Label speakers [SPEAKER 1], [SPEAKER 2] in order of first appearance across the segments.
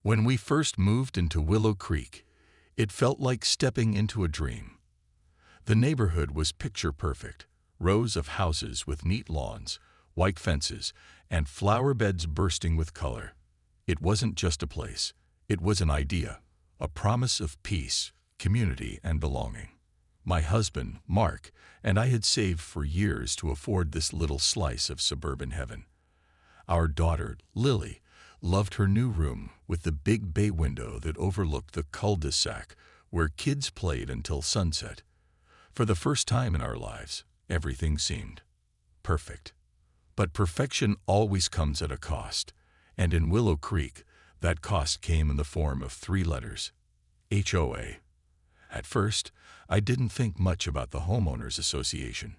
[SPEAKER 1] When we first moved into Willow Creek, it felt like stepping into a dream. The neighborhood was picture perfect, rows of houses with neat lawns, white fences, and flower beds bursting with color. It wasn't just a place, it was an idea, a promise of peace, community, and belonging. My husband, Mark, and I had saved for years to afford this little slice of suburban heaven. Our daughter, Lily, loved her new room with the big bay window that overlooked the cul-de-sac where kids played until sunset. For the first time in our lives, everything seemed perfect. But perfection always comes at a cost, and in Willow Creek, that cost came in the form of 3 letters: HOA. At first, I didn't think much about the Homeowners Association.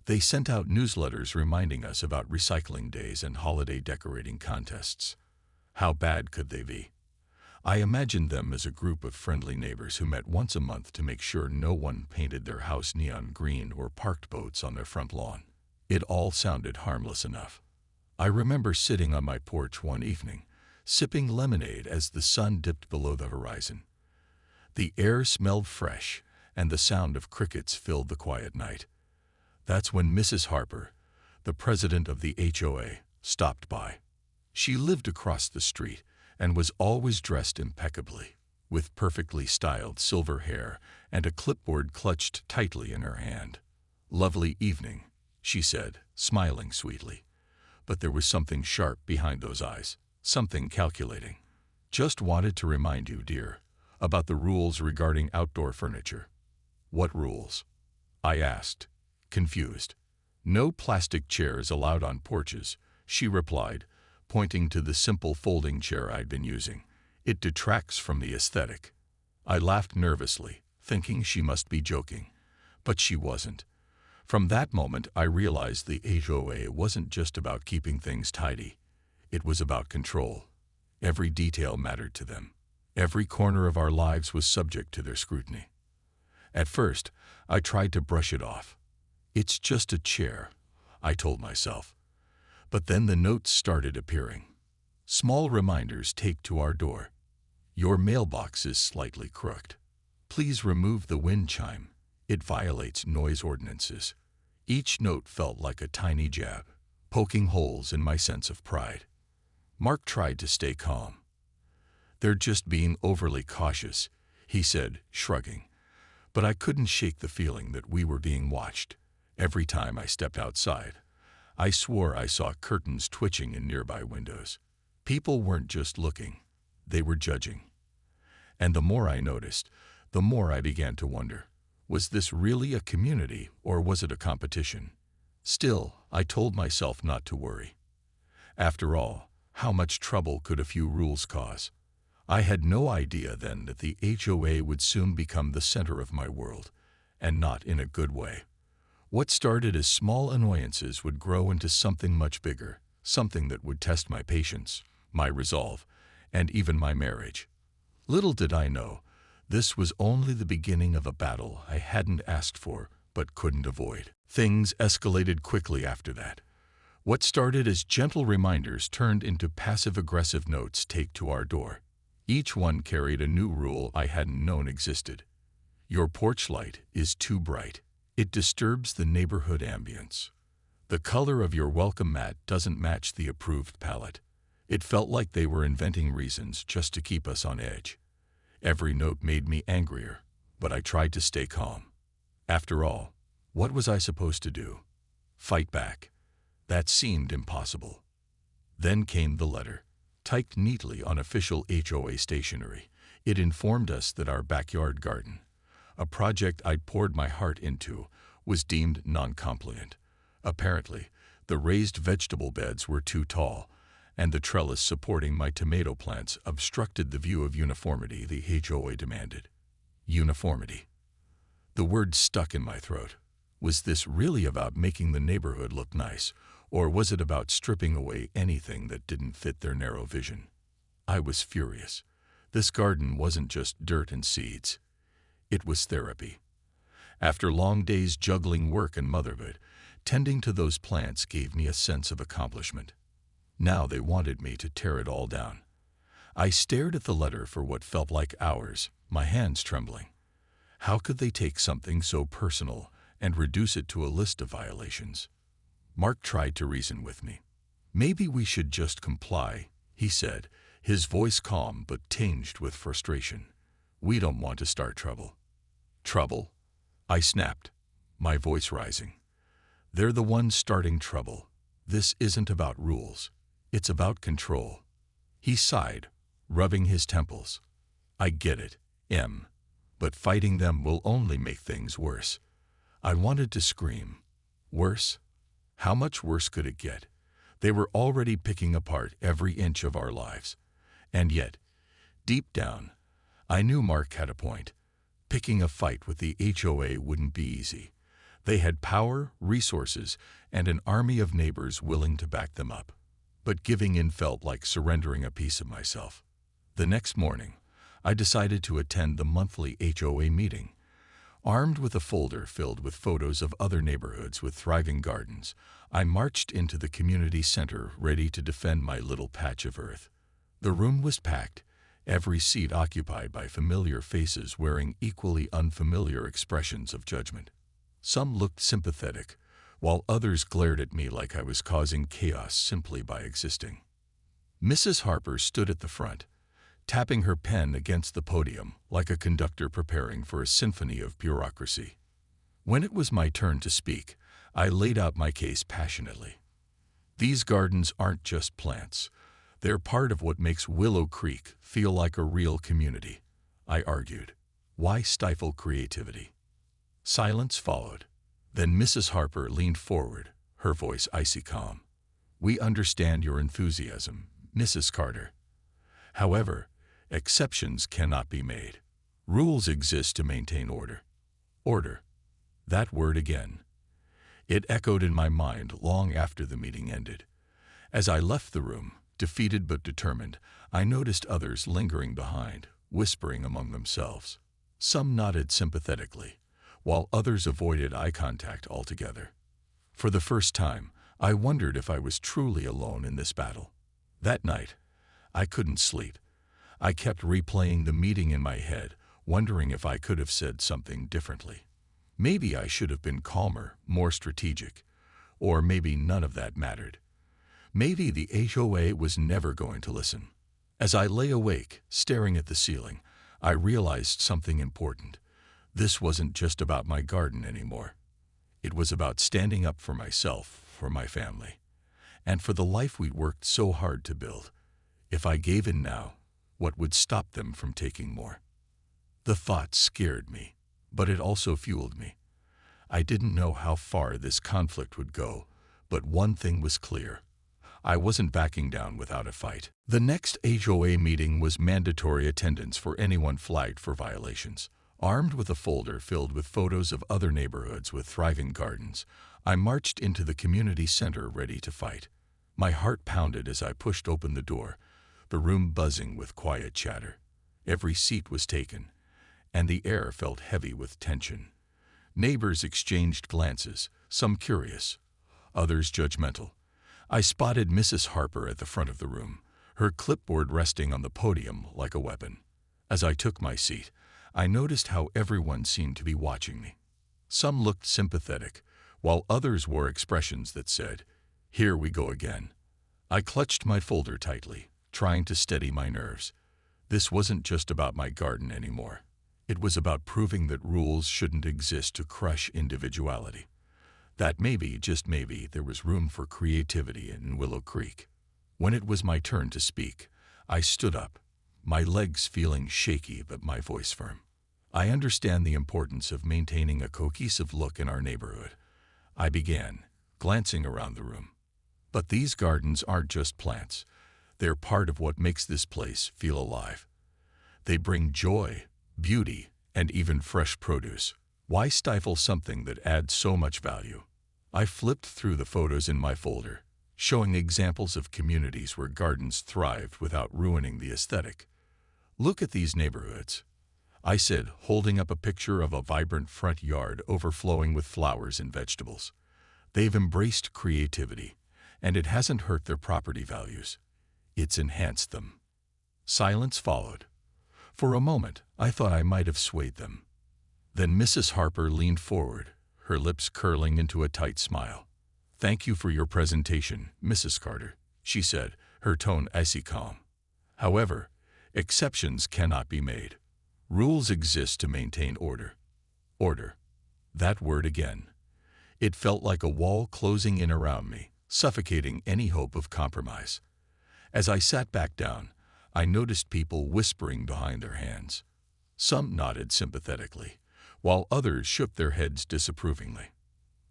[SPEAKER 1] They sent out newsletters reminding us about recycling days and holiday decorating contests. How bad could they be? I imagined them as a group of friendly neighbors who met once a month to make sure no one painted their house neon green or parked boats on their front lawn. It all sounded harmless enough. I remember sitting on my porch one evening, sipping lemonade as the sun dipped below the horizon. The air smelled fresh, and the sound of crickets filled the quiet night. That's when Mrs. Harper, the president of the HOA, stopped by. She lived across the street and was always dressed impeccably, with perfectly styled silver hair and a clipboard clutched tightly in her hand. "Lovely evening," she said, smiling sweetly. But there was something sharp behind those eyes, something calculating. "Just wanted to remind you, dear, about the rules regarding outdoor furniture." "What rules?" I asked, confused. "No plastic chairs allowed on porches," she replied, pointing to the simple folding chair I'd been using. "It detracts from the aesthetic." I laughed nervously, thinking she must be joking. But she wasn't. From that moment, I realized the HOA wasn't just about keeping things tidy. It was about control. Every detail mattered to them. Every corner of our lives was subject to their scrutiny. At first, I tried to brush it off. "It's just a chair," I told myself. But then the notes started appearing. Small reminders taped to our door. "Your mailbox is slightly crooked. Please remove the wind chime. It violates noise ordinances." Each note felt like a tiny jab, poking holes in my sense of pride. Mark tried to stay calm. "They're just being overly cautious," he said, shrugging. But I couldn't shake the feeling that we were being watched. Every time I stepped outside, I swore I saw curtains twitching in nearby windows. People weren't just looking, they were judging. And the more I noticed, the more I began to wonder, was this really a community or was it a competition? Still, I told myself not to worry. After all, how much trouble could a few rules cause? I had no idea then that the HOA would soon become the center of my world, and not in a good way. What started as small annoyances would grow into something much bigger, something that would test my patience, my resolve, and even my marriage. Little did I know, this was only the beginning of a battle I hadn't asked for but couldn't avoid. Things escalated quickly after that. What started as gentle reminders turned into passive-aggressive notes taped to our door. Each one carried a new rule I hadn't known existed. "Your porch light is too bright. It disturbs the neighborhood ambience. The color of your welcome mat doesn't match the approved palette." It felt like they were inventing reasons just to keep us on edge. Every note made me angrier, but I tried to stay calm. After all, what was I supposed to do? Fight back? That seemed impossible. Then came the letter, typed neatly on official HOA stationery. It informed us that our backyard garden, a project I'd poured my heart into, was deemed non-compliant. Apparently, the raised vegetable beds were too tall, and the trellis supporting my tomato plants obstructed the view of uniformity the HOA demanded. Uniformity. The word stuck in my throat. Was this really about making the neighborhood look nice, or was it about stripping away anything that didn't fit their narrow vision? I was furious. This garden wasn't just dirt and seeds. It was therapy. After long days juggling work and motherhood, tending to those plants gave me a sense of accomplishment. Now they wanted me to tear it all down. I stared at the letter for what felt like hours, my hands trembling. How could they take something so personal and reduce it to a list of violations? Mark tried to reason with me. Maybe we should just comply, he said, his voice calm but tinged with frustration. We don't want to start trouble. Trouble? I snapped, my voice rising. They're the ones starting trouble. This isn't about rules. It's about control. He sighed, rubbing his temples. I get it, Em. But fighting them will only make things worse. I wanted to scream. Worse? How much worse could it get? They were already picking apart every inch of our lives. And yet, deep down, I knew Mark had a point. Picking a fight with the HOA wouldn't be easy. They had power, resources, and an army of neighbors willing to back them up. But giving in felt like surrendering a piece of myself. The next morning, I decided to attend the monthly HOA meeting. Armed with a folder filled with photos of other neighborhoods with thriving gardens, I marched into the community center ready to defend my little patch of earth. The room was packed, every seat occupied by familiar faces wearing equally unfamiliar expressions of judgment. Some looked sympathetic, while others glared at me like I was causing chaos simply by existing. Mrs. Harper stood at the front, tapping her pen against the podium like a conductor preparing for a symphony of bureaucracy. When it was my turn to speak, I laid out my case passionately. These gardens aren't just plants. They're part of what makes Willow Creek feel like a real community, I argued. Why stifle creativity? Silence followed. Then Mrs. Harper leaned forward, her voice icy calm. We understand your enthusiasm, Mrs. Carter. However, exceptions cannot be made. Rules exist to maintain order. Order. That word again. It echoed in my mind long after the meeting ended. As I left the room, defeated but determined, I noticed others lingering behind, whispering among themselves. Some nodded sympathetically, while others avoided eye contact altogether. For the first time, I wondered if I was truly alone in this battle. That night, I couldn't sleep. I kept replaying the meeting in my head, wondering if I could have said something differently. Maybe I should have been calmer, more strategic, or maybe none of that mattered. Maybe the HOA was never going to listen. As I lay awake, staring at the ceiling, I realized something important. This wasn't just about my garden anymore. It was about standing up for myself, for my family, and for the life we'd worked so hard to build. If I gave in now, what would stop them from taking more? The thought scared me, but it also fueled me. I didn't know how far this conflict would go, but one thing was clear. I wasn't backing down without a fight. The next HOA meeting was mandatory attendance for anyone flagged for violations. Armed with a folder filled with photos of other neighborhoods with thriving gardens, I marched into the community center ready to fight. My heart pounded as I pushed open the door, the room buzzing with quiet chatter. Every seat was taken, and the air felt heavy with tension. Neighbors exchanged glances, some curious, others judgmental. I spotted Mrs. Harper at the front of the room, her clipboard resting on the podium like a weapon. As I took my seat, I noticed how everyone seemed to be watching me. Some looked sympathetic, while others wore expressions that said, "Here we go again." I clutched my folder tightly, trying to steady my nerves. This wasn't just about my garden anymore. It was about proving that rules shouldn't exist to crush individuality. That maybe, just maybe, there was room for creativity in Willow Creek. When it was my turn to speak, I stood up, my legs feeling shaky but my voice firm. I understand the importance of maintaining a cohesive look in our neighborhood. I began, glancing around the room. But these gardens aren't just plants. They're part of what makes this place feel alive. They bring joy, beauty, and even fresh produce. Why stifle something that adds so much value? I flipped through the photos in my folder, showing examples of communities where gardens thrived without ruining the aesthetic. Look at these neighborhoods, I said, holding up a picture of a vibrant front yard overflowing with flowers and vegetables. They've embraced creativity, and it hasn't hurt their property values. It's enhanced them. Silence followed. For a moment, I thought I might have swayed them. Then Mrs. Harper leaned forward, her lips curling into a tight smile. "Thank you for your presentation, Mrs. Carter," she said, her tone icy calm. "However, exceptions cannot be made. Rules exist to maintain order." Order. That word again. It felt like a wall closing in around me, suffocating any hope of compromise. As I sat back down, I noticed people whispering behind their hands. Some nodded sympathetically, while others shook their heads disapprovingly.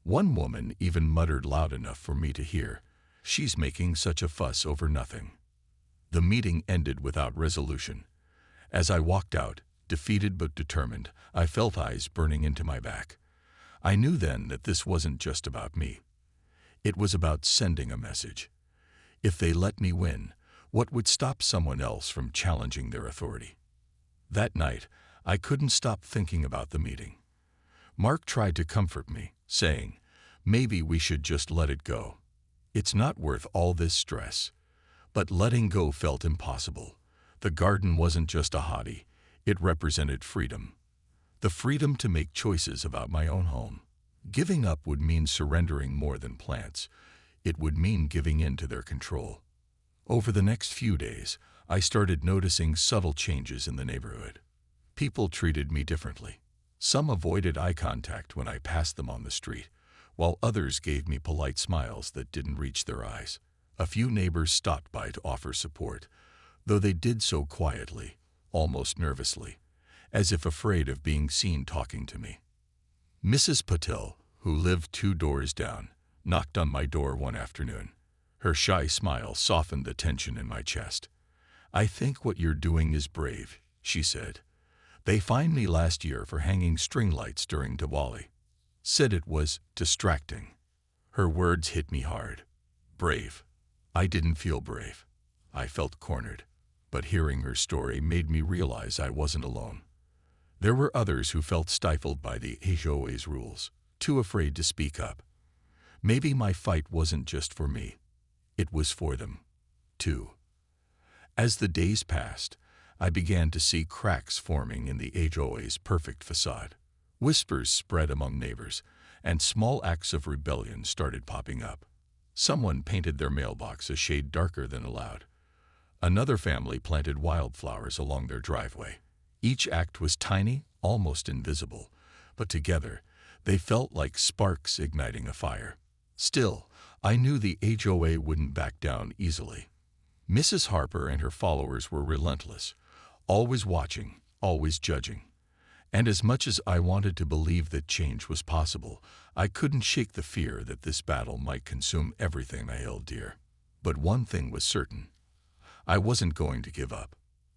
[SPEAKER 1] One woman even muttered loud enough for me to hear, "She's making such a fuss over nothing." The meeting ended without resolution. As I walked out, defeated but determined, I felt eyes burning into my back. I knew then that this wasn't just about me. It was about sending a message. If they let me win, what would stop someone else from challenging their authority? That night, I couldn't stop thinking about the meeting. Mark tried to comfort me, saying, "Maybe we should just let it go. It's not worth all this stress." But letting go felt impossible. The garden wasn't just a hobby, it represented freedom. The freedom to make choices about my own home. Giving up would mean surrendering more than plants. It would mean giving in to their control. Over the next few days, I started noticing subtle changes in the neighborhood. People treated me differently. Some avoided eye contact when I passed them on the street, while others gave me polite smiles that didn't reach their eyes. A few neighbors stopped by to offer support, though they did so quietly, almost nervously, as if afraid of being seen talking to me. Mrs. Patel, who lived 2 doors down, knocked on my door one afternoon. Her shy smile softened the tension in my chest. "I think what you're doing is brave," she said. "They fined me last year for hanging string lights during Diwali. Said it was distracting." Her words hit me hard. Brave. I didn't feel brave. I felt cornered. But hearing her story made me realize I wasn't alone. There were others who felt stifled by the HOA's rules, too afraid to speak up. Maybe my fight wasn't just for me. It was for them, too. As the days passed, I began to see cracks forming in the HOA's perfect facade. Whispers spread among neighbors, and small acts of rebellion started popping up. Someone painted their mailbox a shade darker than allowed. Another family planted wildflowers along their driveway. Each act was tiny, almost invisible, but together they felt like sparks igniting a fire. Still, I knew the HOA wouldn't back down easily. Mrs. Harper and her followers were relentless, always watching, always judging. And as much as I wanted to believe that change was possible, I couldn't shake the fear that this battle might consume everything I held dear. But one thing was certain. I wasn't going to give up.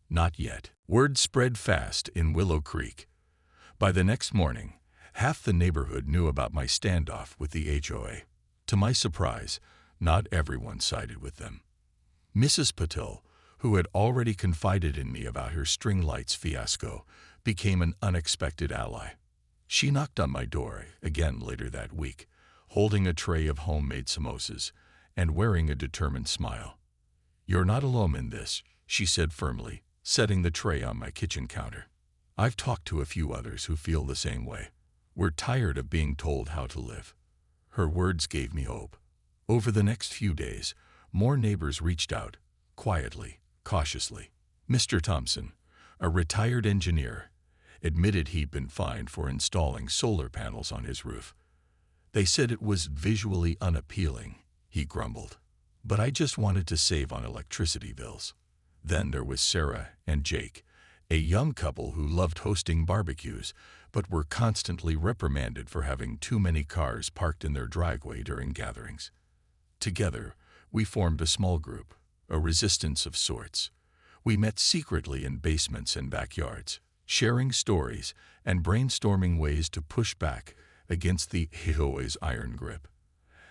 [SPEAKER 1] Not yet. Word spread fast in Willow Creek. By the next morning, half the neighborhood knew about my standoff with the HOA. To my surprise, not everyone sided with them. Mrs. Patel, who had already confided in me about her string lights fiasco, became an unexpected ally. She knocked on my door again later that week, holding a tray of homemade samosas and wearing a determined smile. "You're not alone in this," she said firmly, setting the tray on my kitchen counter. "I've talked to a few others who feel the same way. We're tired of being told how to live." Her words gave me hope. Over the next few days, more neighbors reached out, quietly, cautiously. Mr. Thompson, a retired engineer, admitted he'd been fined for installing solar panels on his roof. "They said it was visually unappealing," he grumbled. "But I just wanted to save on electricity bills." Then there was Sarah and Jake, a young couple who loved hosting barbecues, but were constantly reprimanded for having too many cars parked in their driveway during gatherings. Together, we formed a small group, a resistance of sorts. We met secretly in basements and backyards, sharing stories and brainstorming ways to push back against the HOA's iron grip.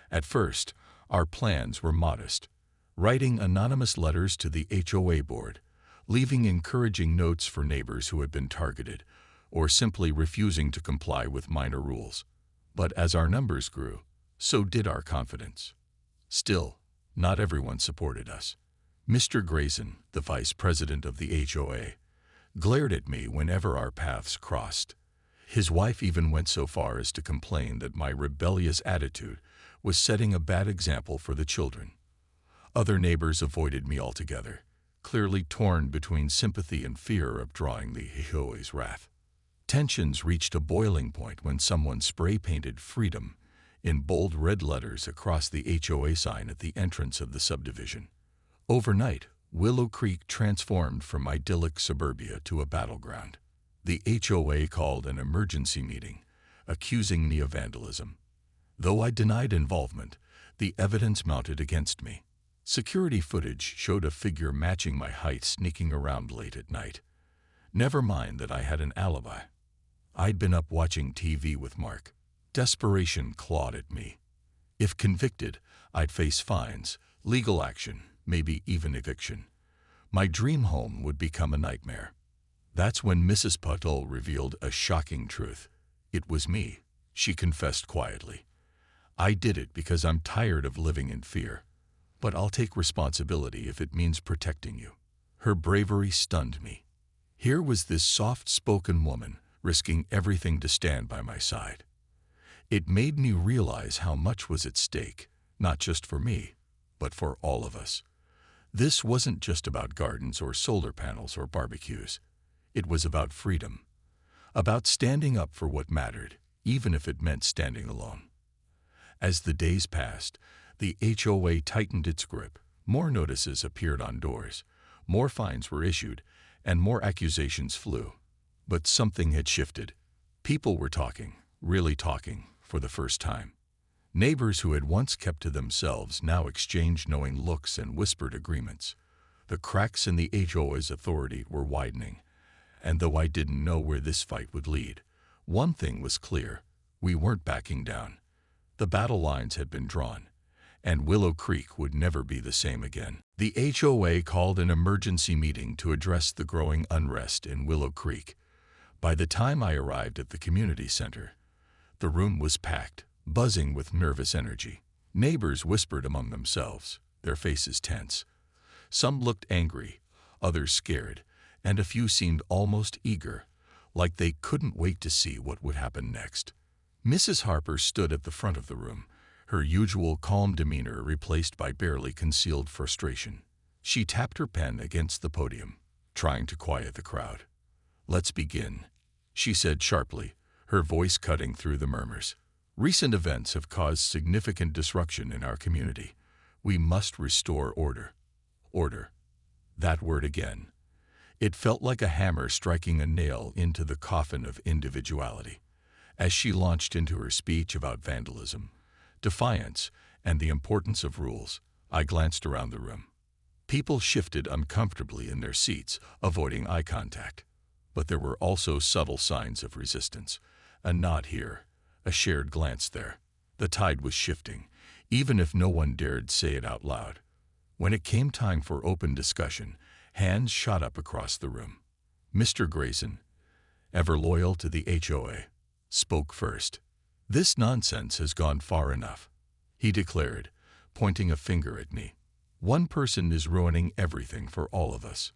[SPEAKER 1] At first, our plans were modest: writing anonymous letters to the HOA board, leaving encouraging notes for neighbors who had been targeted, or simply refusing to comply with minor rules. But as our numbers grew, so did our confidence. Still, not everyone supported us. Mr. Grayson, the vice president of the HOA, glared at me whenever our paths crossed. His wife even went so far as to complain that my rebellious attitude was setting a bad example for the children. Other neighbors avoided me altogether, clearly torn between sympathy and fear of drawing the HOA's wrath. Tensions reached a boiling point when someone spray-painted "Freedom" in bold red letters across the HOA sign at the entrance of the subdivision. Overnight, Willow Creek transformed from idyllic suburbia to a battleground. The HOA called an emergency meeting, accusing me of vandalism. Though I denied involvement, the evidence mounted against me. Security footage showed a figure matching my height sneaking around late at night. Never mind that I had an alibi. I'd been up watching TV with Mark. Desperation clawed at me. If convicted, I'd face fines, legal action, maybe even eviction. My dream home would become a nightmare. That's when Mrs. Patel revealed a shocking truth. It was me, she confessed quietly. I did it because I'm tired of living in fear. But I'll take responsibility if it means protecting you. Her bravery stunned me. Here was this soft-spoken woman risking everything to stand by my side. It made me realize how much was at stake, not just for me, but for all of us. This wasn't just about gardens or solar panels or barbecues. It was about freedom, about standing up for what mattered, even if it meant standing alone. As the days passed, the HOA tightened its grip. More notices appeared on doors, more fines were issued, and more accusations flew. But something had shifted. People were talking, really talking, for the first time. Neighbors who had once kept to themselves now exchanged knowing looks and whispered agreements. The cracks in the HOA's authority were widening. And though I didn't know where this fight would lead, one thing was clear: we weren't backing down. The battle lines had been drawn, and Willow Creek would never be the same again. The HOA called an emergency meeting to address the growing unrest in Willow Creek. By the time I arrived at the community center, the room was packed, buzzing with nervous energy. Neighbors whispered among themselves, their faces tense. Some looked angry, others scared, and a few seemed almost eager, like they couldn't wait to see what would happen next. Mrs. Harper stood at the front of the room, her usual calm demeanor replaced by barely concealed frustration. She tapped her pen against the podium, trying to quiet the crowd. "Let's begin," she said sharply, her voice cutting through the murmurs. "Recent events have caused significant disruption in our community. We must restore order." Order. That word again. It felt like a hammer striking a nail into the coffin of individuality. As she launched into her speech about vandalism, defiance, and the importance of rules, I glanced around the room. People shifted uncomfortably in their seats, avoiding eye contact. But there were also subtle signs of resistance. A nod here, a shared glance there. The tide was shifting, even if no one dared say it out loud. When it came time for open discussion, hands shot up across the room. Mr. Grayson, ever loyal to the HOA, spoke first. "This nonsense has gone far enough," he declared, pointing a finger at me. "One person is ruining everything for all of us."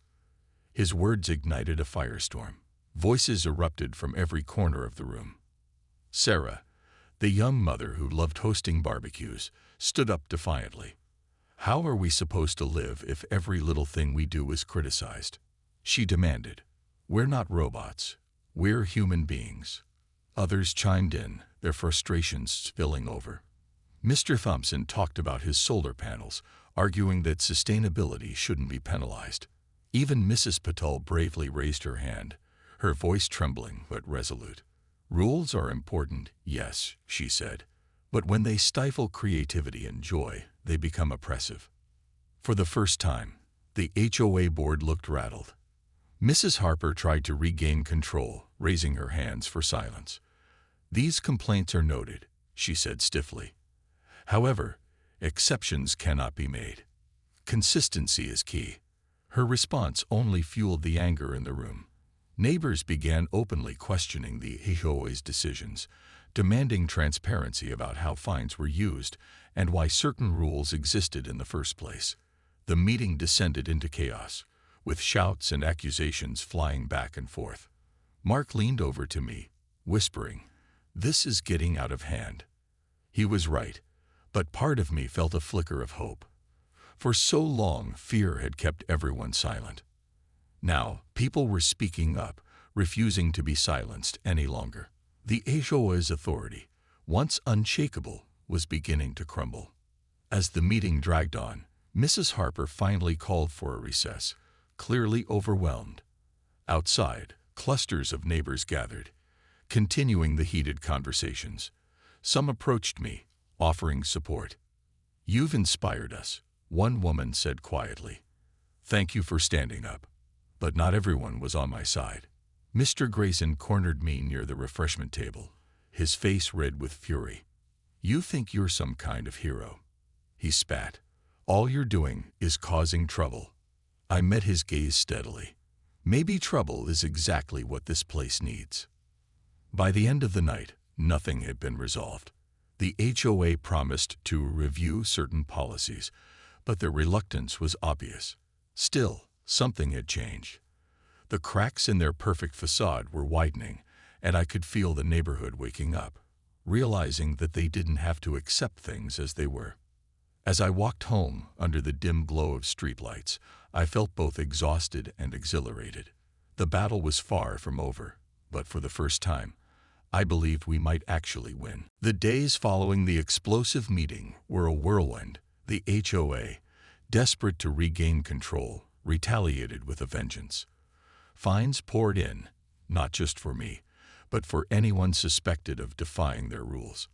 [SPEAKER 1] His words ignited a firestorm. Voices erupted from every corner of the room. Sarah, the young mother who loved hosting barbecues, stood up defiantly. "How are we supposed to live if every little thing we do is criticized?" she demanded. "We're not robots. We're human beings." Others chimed in, their frustrations spilling over. Mr. Thompson talked about his solar panels, arguing that sustainability shouldn't be penalized. Even Mrs. Patel bravely raised her hand, her voice trembling but resolute. "Rules are important, yes," she said, "but when they stifle creativity and joy, they become oppressive." For the first time, the HOA board looked rattled. Mrs. Harper tried to regain control, raising her hands for silence. "These complaints are noted," she said stiffly. "However, exceptions cannot be made. Consistency is key." Her response only fueled the anger in the room. Neighbors began openly questioning the HOA's decisions, demanding transparency about how fines were used and why certain rules existed in the first place. The meeting descended into chaos, with shouts and accusations flying back and forth. Mark leaned over to me, whispering, "This is getting out of hand." He was right, but part of me felt a flicker of hope. For so long, fear had kept everyone silent. Now, people were speaking up, refusing to be silenced any longer. The HOA's authority, once unshakable, was beginning to crumble. As the meeting dragged on, Mrs. Harper finally called for a recess, clearly overwhelmed. Outside, clusters of neighbors gathered, continuing the heated conversations. Some approached me, offering support. "You've inspired us," one woman said quietly. "Thank you for standing up." But not everyone was on my side. Mr. Grayson cornered me near the refreshment table, his face red with fury. "You think you're some kind of hero," he spat. "All you're doing is causing trouble." I met his gaze steadily. Maybe trouble is exactly what this place needs. By the end of the night, nothing had been resolved. The HOA promised to review certain policies, but their reluctance was obvious. Still, something had changed. The cracks in their perfect facade were widening, and I could feel the neighborhood waking up, realizing that they didn't have to accept things as they were. As I walked home under the dim glow of streetlights, I felt both exhausted and exhilarated. The battle was far from over, but for the first time, I believed we might actually win. The days following the explosive meeting were a whirlwind. The HOA, desperate to regain control, retaliated with a vengeance. Fines poured in, not just for me, but for anyone suspected of defying their rules.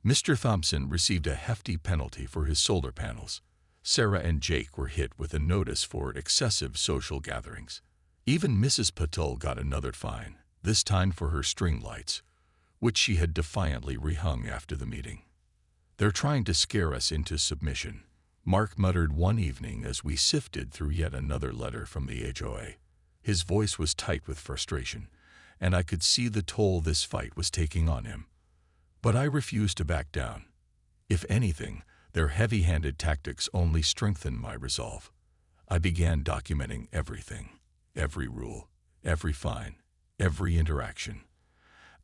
[SPEAKER 1] Mr. Thompson received a hefty penalty for his solar panels. Sarah and Jake were hit with a notice for excessive social gatherings. Even Mrs. Patel got another fine, this time for her string lights, which she had defiantly rehung after the meeting. "They're trying to scare us into submission," Mark muttered one evening as we sifted through yet another letter from the HOA. His voice was tight with frustration, and I could see the toll this fight was taking on him. But I refused to back down. If anything, their heavy-handed tactics only strengthened my resolve. I began documenting everything, every rule, every fine, every interaction.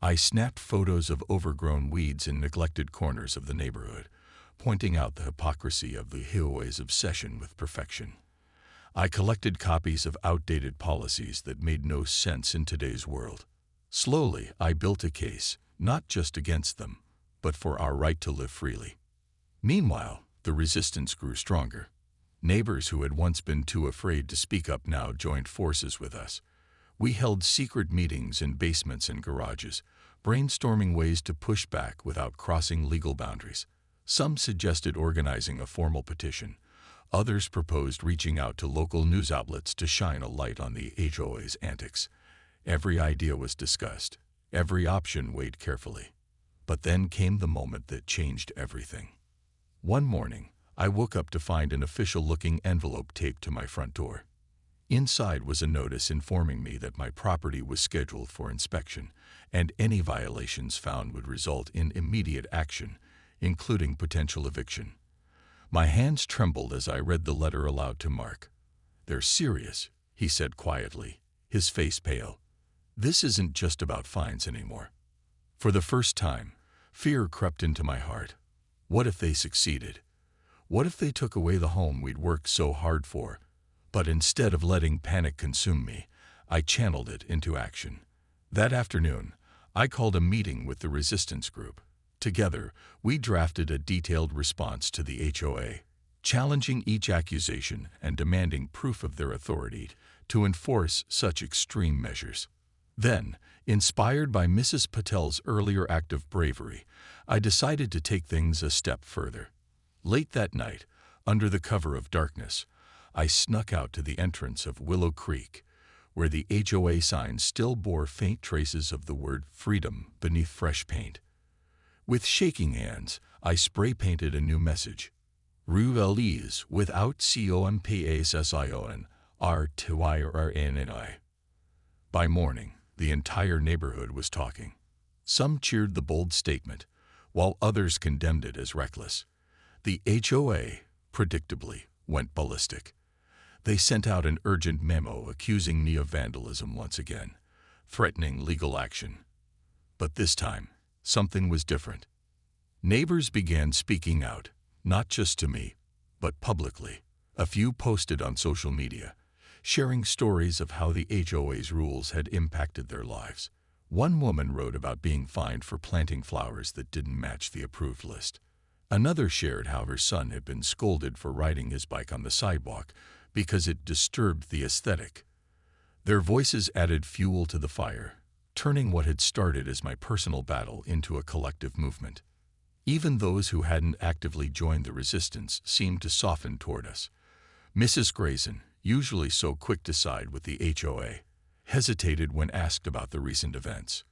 [SPEAKER 1] I snapped photos of overgrown weeds in neglected corners of the neighborhood, pointing out the hypocrisy of the HOA's obsession with perfection. I collected copies of outdated policies that made no sense in today's world. Slowly, I built a case, not just against them, but for our right to live freely. Meanwhile, the resistance grew stronger. Neighbors who had once been too afraid to speak up now joined forces with us. We held secret meetings in basements and garages, brainstorming ways to push back without crossing legal boundaries. Some suggested organizing a formal petition. Others proposed reaching out to local news outlets to shine a light on the HOA's antics. Every idea was discussed, every option weighed carefully. But then came the moment that changed everything. One morning, I woke up to find an official-looking envelope taped to my front door. Inside was a notice informing me that my property was scheduled for inspection, and any violations found would result in immediate action, including potential eviction. My hands trembled as I read the letter aloud to Mark. "They're serious," he said quietly, his face pale. "This isn't just about fines anymore." For the first time, fear crept into my heart. What if they succeeded? What if they took away the home we'd worked so hard for? But instead of letting panic consume me, I channeled it into action. That afternoon, I called a meeting with the resistance group. Together, we drafted a detailed response to the HOA, challenging each accusation and demanding proof of their authority to enforce such extreme measures. Then, inspired by Mrs. Patel's earlier act of bravery, I decided to take things a step further. Late that night, under the cover of darkness, I snuck out to the entrance of Willow Creek, where the HOA sign still bore faint traces of the word freedom beneath fresh paint. With shaking hands, I spray-painted a new message. Ruvalese without compassion rtyrnni. By morning, the entire neighborhood was talking. Some cheered the bold statement, while others condemned it as reckless. The HOA, predictably, went ballistic. They sent out an urgent memo accusing me of vandalism once again, threatening legal action. But this time, something was different. Neighbors began speaking out, not just to me, but publicly. A few posted on social media, sharing stories of how the HOA's rules had impacted their lives. One woman wrote about being fined for planting flowers that didn't match the approved list. Another shared how her son had been scolded for riding his bike on the sidewalk because it disturbed the aesthetic. Their voices added fuel to the fire, turning what had started as my personal battle into a collective movement. Even those who hadn't actively joined the resistance seemed to soften toward us. Mrs. Grayson, usually so quick to side with the HOA, hesitated when asked about the recent events.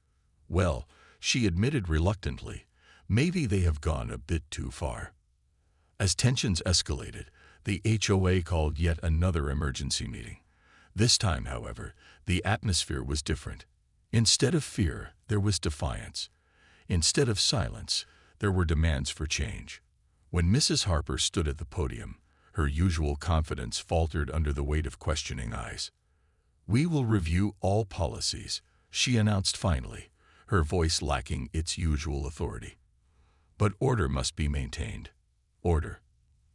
[SPEAKER 1] Well, she admitted reluctantly, maybe they have gone a bit too far. As tensions escalated, the HOA called yet another emergency meeting. This time, however, the atmosphere was different. Instead of fear, there was defiance. Instead of silence, there were demands for change. When Mrs. Harper stood at the podium, her usual confidence faltered under the weight of questioning eyes. "We will review all policies," she announced finally, her voice lacking its usual authority. "But order must be maintained." Order.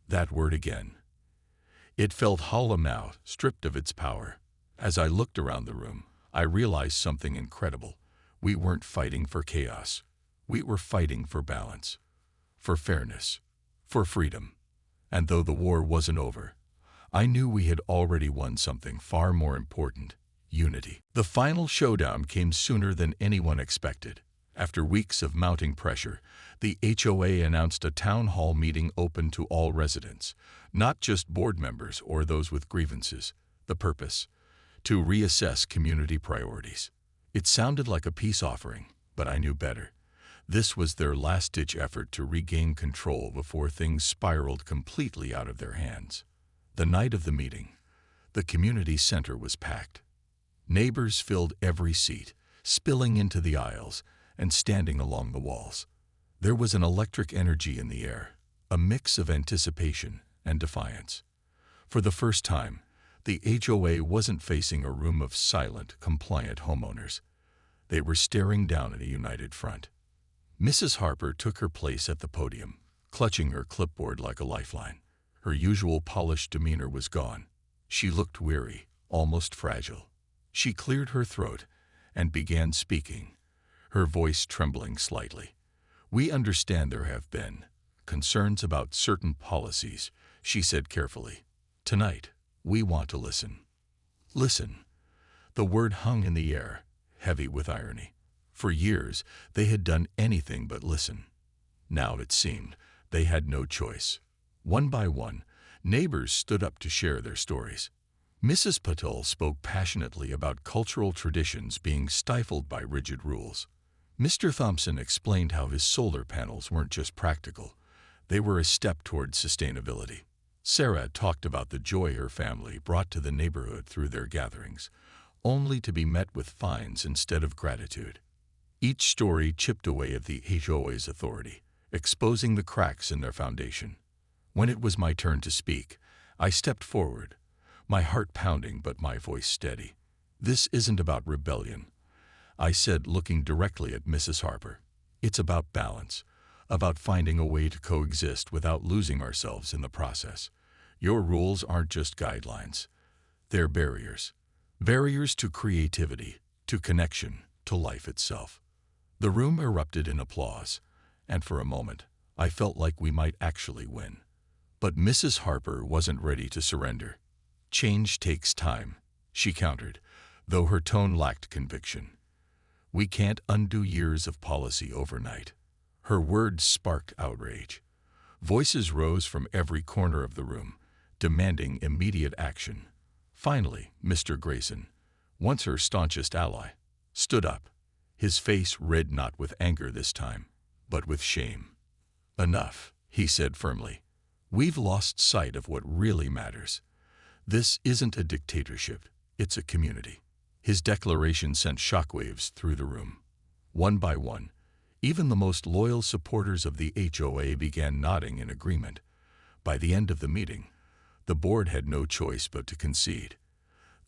[SPEAKER 1] That word again. It felt hollow now, stripped of its power. As I looked around the room, I realized something incredible. We weren't fighting for chaos. We were fighting for balance, for fairness, for freedom. And though the war wasn't over, I knew we had already won something far more important: unity. The final showdown came sooner than anyone expected. After weeks of mounting pressure, the HOA announced a town hall meeting open to all residents, not just board members or those with grievances. The purpose: to reassess community priorities. It sounded like a peace offering, but I knew better. This was their last-ditch effort to regain control before things spiraled completely out of their hands. The night of the meeting, the community center was packed. Neighbors filled every seat, spilling into the aisles and standing along the walls. There was an electric energy in the air, a mix of anticipation and defiance. For the first time, the HOA wasn't facing a room of silent, compliant homeowners. They were staring down at a united front. Mrs. Harper took her place at the podium, clutching her clipboard like a lifeline. Her usual polished demeanor was gone. She looked weary, almost fragile. She cleared her throat and began speaking, her voice trembling slightly. "We understand there have been concerns about certain policies," she said carefully. "Tonight, we want to listen." Listen. The word hung in the air, heavy with irony. For years, they had done anything but listen. Now it seemed they had no choice. One by one, neighbors stood up to share their stories. Mrs. Patel spoke passionately about cultural traditions being stifled by rigid rules. Mr. Thompson explained how his solar panels weren't just practical, they were a step toward sustainability. Sarah talked about the joy her family brought to the neighborhood through their gatherings, only to be met with fines instead of gratitude. Each story chipped away at the HOA's authority, exposing the cracks in their foundation. When it was my turn to speak, I stepped forward, my heart pounding but my voice steady. "This isn't about rebellion," I said, looking directly at Mrs. Harper. "It's about balance, about finding a way to coexist without losing ourselves in the process. Your rules aren't just guidelines. They're barriers. Barriers to creativity, to connection, to life itself." The room erupted in applause, and for a moment, I felt like we might actually win. But Mrs. Harper wasn't ready to surrender. "Change takes time," she countered, though her tone lacked conviction. "We can't undo years of policy overnight." Her words sparked outrage. Voices rose from every corner of the room, demanding immediate action. Finally, Mr. Grayson, once her staunchest ally, stood up, his face red not with anger this time, but with shame. "Enough," he said firmly. "We've lost sight of what really matters. This isn't a dictatorship, it's a community." His declaration sent shockwaves through the room. One by one, even the most loyal supporters of the HOA began nodding in agreement. By the end of the meeting, The board had no choice but to concede.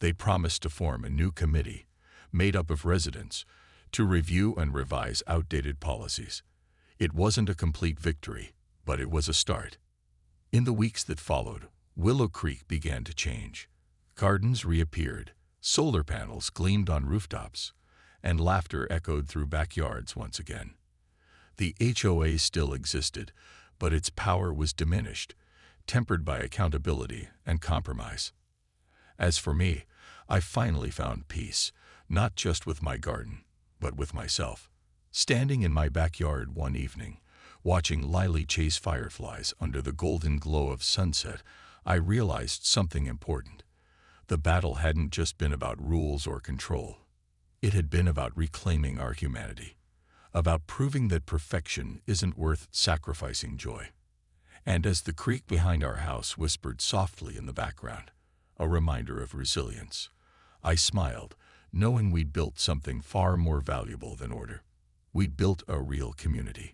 [SPEAKER 1] They promised to form a new committee, made up of residents, to review and revise outdated policies. It wasn't a complete victory, but it was a start. In the weeks that followed, Willow Creek began to change. Gardens reappeared, solar panels gleamed on rooftops, and laughter echoed through backyards once again. The HOA still existed, but its power was diminished, tempered by accountability and compromise. As for me, I finally found peace, not just with my garden, but with myself. Standing in my backyard one evening, watching Lily chase fireflies under the golden glow of sunset, I realized something important. The battle hadn't just been about rules or control. It had been about reclaiming our humanity, about proving that perfection isn't worth sacrificing joy. And as the creek behind our house whispered softly in the background, a reminder of resilience, I smiled, knowing we'd built something far more valuable than order. We'd built a real community.